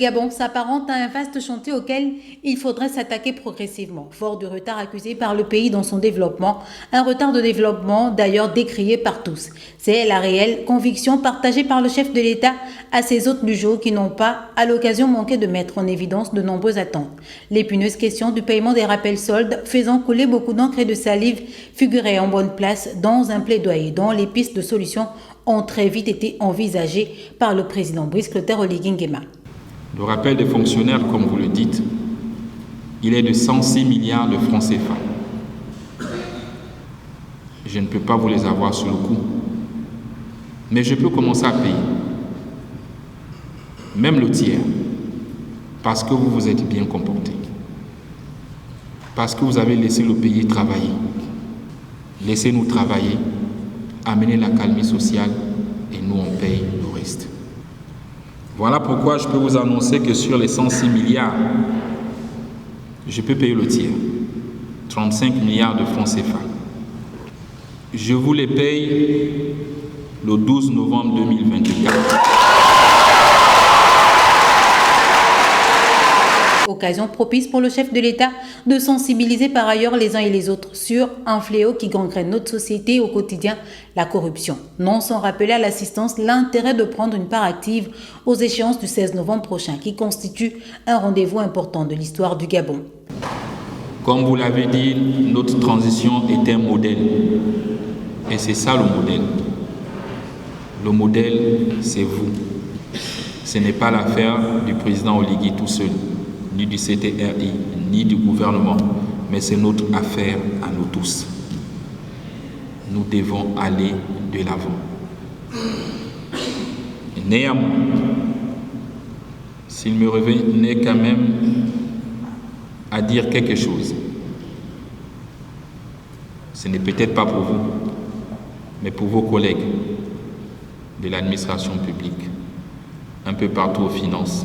Gabon s'apparente à un vaste chantier auquel il faudrait s'attaquer progressivement, fort du retard accusé par le pays dans son développement, un retard de développement d'ailleurs décrié par tous. C'est la réelle conviction partagée par le chef de l'État à ses hôtes du jour qui n'ont pas, à l'occasion, manqué de mettre en évidence de nombreuses attentes. L'épineuse question du paiement des rappels soldes, faisant couler beaucoup d'encre et de salive, figurait en bonne place dans un plaidoyer dont les pistes de solutions ont très vite été envisagées par le président Brice Clotaire Oligui Nguema. Le rappel des fonctionnaires, comme vous le dites, il est de 106 milliards de francs CFA. Je ne peux pas vous les avoir sur le coup, mais je peux commencer à payer, même le tiers, parce que vous vous êtes bien comporté, parce que vous avez laissé le pays travailler. Laissez-nous travailler, amener la calmie sociale et nous on paye le reste. Voilà pourquoi je peux vous annoncer que sur les 106 milliards, je peux payer le tiers, 35 milliards de francs CFA. Je vous les paye le 12 novembre 2024. Occasion propice pour le chef de l'État de sensibiliser par ailleurs les uns et les autres sur un fléau qui gangrène notre société au quotidien, la corruption. Non sans rappeler à l'assistance l'intérêt de prendre une part active aux échéances du 16 novembre prochain, qui constitue un rendez-vous important de l'histoire du Gabon. Comme vous l'avez dit, notre transition est un modèle. Et c'est ça le modèle. Le modèle, c'est vous. Ce n'est pas l'affaire du président Oligui tout seul, ni du CTRI, ni du gouvernement, mais c'est notre affaire à nous tous. Nous devons aller de l'avant. Néanmoins, s'il me revenait quand même à dire quelque chose, ce n'est peut-être pas pour vous, mais pour vos collègues de l'administration publique, un peu partout aux finances,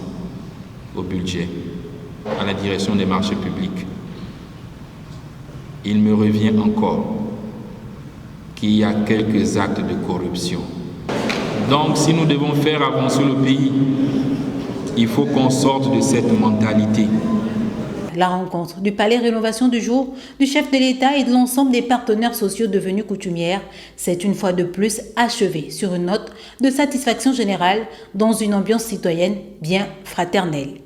au budget, à la direction des marchés publics. Il me revient encore qu'il y a quelques actes de corruption. Donc, si nous devons faire avancer le pays, il faut qu'on sorte de cette mentalité. La rencontre du Palais Rénovation du jour du chef de l'État et de l'ensemble des partenaires sociaux devenus coutumières s'est une fois de plus achevée sur une note de satisfaction générale dans une ambiance citoyenne bien fraternelle.